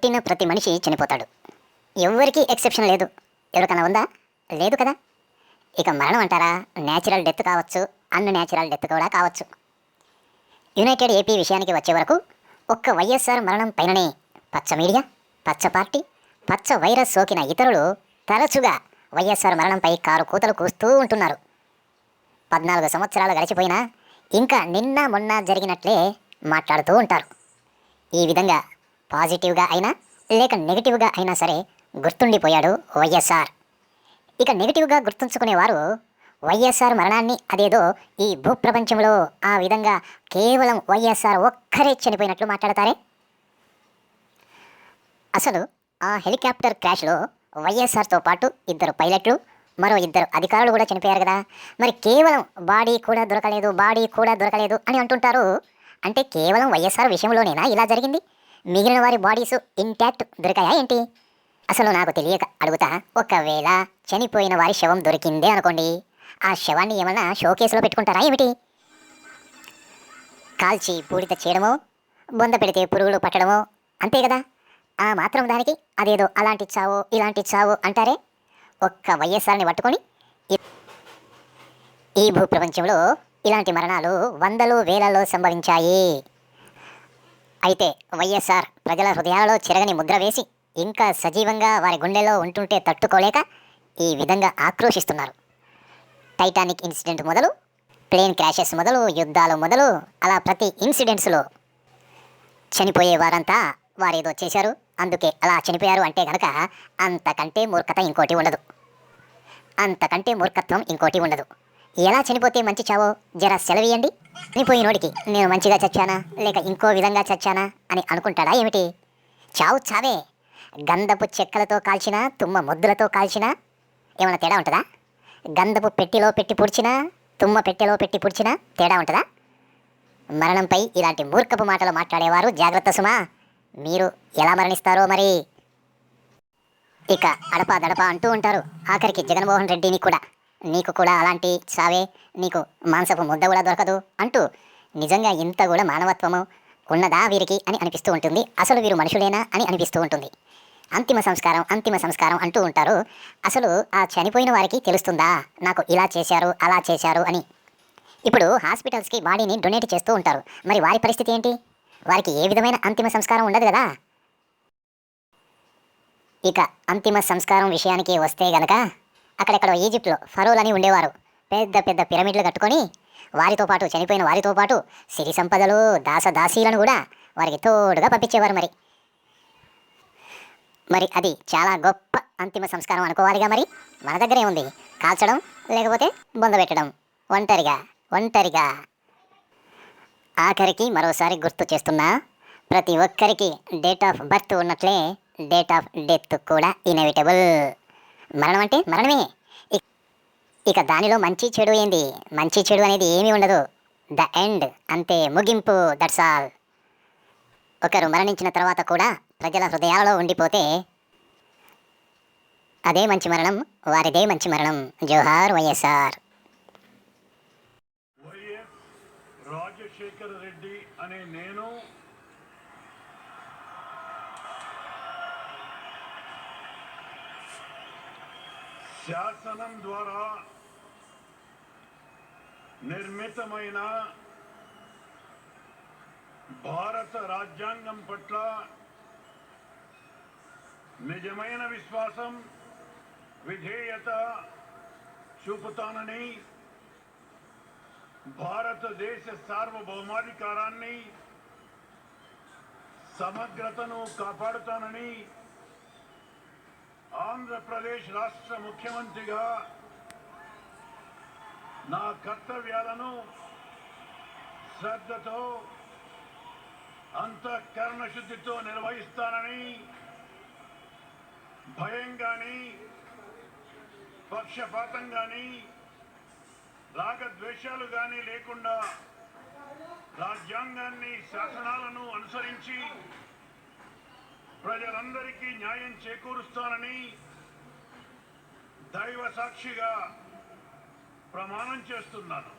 పుట్టిన ప్రతి మనిషి చనిపోతాడు. ఎవ్వరికీ ఎక్సెప్షన్ లేదు. ఎవరికన్నా ఉందా? లేదు కదా. ఇక మరణం అంటారా, న్యాచురల్ డెత్ కావచ్చు, అన్‌న్యాచురల్ డెత్ కూడా కావచ్చు. యునైటెడ్ ఏపీ విషయానికి వచ్చే వరకు ఒక్క వైఎస్ఆర్ మరణం పైననే పచ్చ మీడియా, పచ్చ పార్టీ, పచ్చ వైరస్ సోకిన ఇతరులు తరచుగా వైఎస్ఆర్ మరణంపై కారు కూతలు కూస్తూ ఉంటున్నారు. 14 సంవత్సరాలు గడిచిపోయినా ఇంకా నిన్న మొన్న జరిగినట్లే మాట్లాడుతూ ఉంటారు. ఈ విధంగా పాజిటివ్గా అయినా లేక నెగిటివ్గా అయినా సరే గుర్తుండిపోయాడు వైఎస్ఆర్. ఇక నెగిటివ్గా గుర్తుంచుకునేవారు వైఎస్ఆర్ మరణాన్ని అదేదో ఈ భూప్రపంచంలో ఆ విధంగా కేవలం వైఎస్ఆర్ ఒక్కరే చనిపోయినట్లు మాట్లాడతారే. అసలు ఆ హెలికాప్టర్ క్రాష్లో వైఎస్ఆర్తో పాటు 2 పైలట్లు, మరో 2 అధికారులు కూడా చనిపోయారు కదా. మరి కేవలం బాడీ కూడా దొరకలేదు అని అంటుంటారు. అంటే కేవలం వైఎస్ఆర్ విషయంలోనేనా ఇలా జరిగింది? మిగిలిన వారి బాడీస్ ఇంటాక్ట్ దొరికాయా ఏంటి? అసలు నాకు తెలియక అడుగుతా. ఒకవేళ చనిపోయిన వారి శవం దొరికిందే అనుకోండి, ఆ శవాన్ని ఏమన్నా షోకేసులో పెట్టుకుంటారా ఏమిటి? కాల్చి బూడిద చేయడమో, బొంద పెడితే పురుగులు పట్టడమో అంతే కదా. ఆ మాత్రం దానికి అదేదో అలాంటి చావో ఇలాంటి చావో అంటారే. ఒక్క వైఎస్ఆర్ని పట్టుకొని ఈ భూప్రపంచంలో ఇలాంటి మరణాలు వందలు వేలలో సంభవించాయి. అయితే వైఎస్ఆర్ ప్రజల హృదయాలలో చెరగని ముద్ర వేసి ఇంకా సజీవంగా వారి గుండెల్లో ఉంటుంటే తట్టుకోలేక ఈ విధంగా ఆక్రోశిస్తున్నారు. టైటానిక్ ఇన్సిడెంట్ మొదలు, ప్లేన్ క్రాషెస్ మొదలు, యుద్ధాలు మొదలు, అలా ప్రతి ఇన్సిడెంట్స్లో చనిపోయే వారంతా వారేదో చేశారు, అందుకే అలా చనిపోయారు అంటే గనక అంతకంటే మూర్ఖత్వం ఇంకోటి ఉండదు. ఎలా చనిపోతే మంచి చావో జరా సెలవియండి. చనిపోయినోడికి నేను మంచిగా చచ్చానా లేక ఇంకో విధంగా చచ్చానా అని అనుకుంటాడా ఏమిటి? చావు చావే. గంధపు చెక్కలతో కాల్చినా, తుమ్మ ముద్దులతో కాల్చినా ఏమైనా తేడా ఉంటుందా? గంధపు పెట్టెలో పెట్టి పుడిచినా, తుమ్మ పెట్టెలో పెట్టి పుడిచినా తేడా ఉంటుందా? మరణంపై ఇలాంటి మూర్ఖపు మాటలు మాట్లాడేవారు జాగ్రత్త సుమా. మీరు ఎలా మరణిస్తారో మరి. ఇక అడపా దడపా అంటూ ఉంటారు. ఆఖరికి జగన్మోహన్ రెడ్డిని కూడా, నీకు కూడా అలాంటి చావే, నీకు మాంసపు ముద్ద కూడా దొరకదు అంటూ నిజంగా ఇంత కూడా మానవత్వము ఉన్నదా వీరికి అని అనిపిస్తూ ఉంటుంది. అసలు వీరు మనుషులేనా అని అనిపిస్తూ ఉంటుంది. అంతిమ సంస్కారం అంటూ ఉంటారు. అసలు ఆ చనిపోయిన వారికి తెలుస్తుందా నాకు ఇలా చేశారు అలా చేశారు అని? ఇప్పుడు హాస్పిటల్స్కి బాడీని డొనేట్ చేస్తూ ఉంటారు. మరి వారి పరిస్థితి ఏంటి? వారికి ఏ విధమైన అంతిమ సంస్కారం ఉండదు కదా. ఇక అంతిమ సంస్కారం విషయానికి వస్తే గనక అక్కడెక్కడో ఈజిప్ట్లో ఫరోలని ఉండేవారు. పెద్ద పెద్ద పిరమిడ్లు కట్టుకొని వారితో పాటు చనిపోయిన వారితో పాటు సిరి సంపదలు, దాసదాసీలను కూడా వారికి తోడుగా పంపించేవారు. మరి అది చాలా గొప్ప అంతిమ సంస్కారం అనుకోవాలిగా. మరి మన దగ్గరే ఉంది కాల్చడం, లేకపోతే బొందబెట్టడం, ఒంటరిగా. ఆఖరికి మరోసారి గుర్తు చేస్తున్నా, ప్రతి ఒక్కరికి డేట్ ఆఫ్ బర్త్ ఉన్నట్లే డేట్ ఆఫ్ డెత్ కూడా ఇన్ఎవిటబుల్. మరణం అంటే మరణమే. ఇక దానిలో మంచి చెడు ఏంది? మంచి చెడు అనేది ఏమీ ఉండదు. ద ఎండ్, అంతే, ముగింపు, దట్స్ ఆల్. ఒకరు మరణించిన తర్వాత కూడా ప్రజల హృదయాలలో ఉండిపోతే అదే మంచి మరణం, వారిదే మంచి మరణం. జోహార్ వైఎస్ఆర్. వైఎస్ రాజశేఖర రెడ్డి అనే నేను శాసనం ద్వారా నిర్మితమైన భారత రాజ్యాంగం పట్ల నిజమైన విశ్వాసం, విధేయత చూపుతానని, భారతదేశ సార్వభౌమాధికారాన్ని, సమగ్రతను కాపాడుతానని, ఆంధ్రప్రదేశ్ రాష్ట్ర ముఖ్యమంత్రిగా నా కర్తవ్యాలను శ్రద్ధతో, అంతఃకరణ శుద్ధితో నిర్వహిస్తానని, భయం కానీ, పక్షపాతం కానీ, రాగద్వేషాలు కానీ లేకుండా రాజ్యాంగాన్ని, శాసనాలను అనుసరించి ప్రజలందరికీ న్యాయం చేకూరుస్తానని దైవ సాక్షిగా ప్రమాణం చేస్తున్నాను.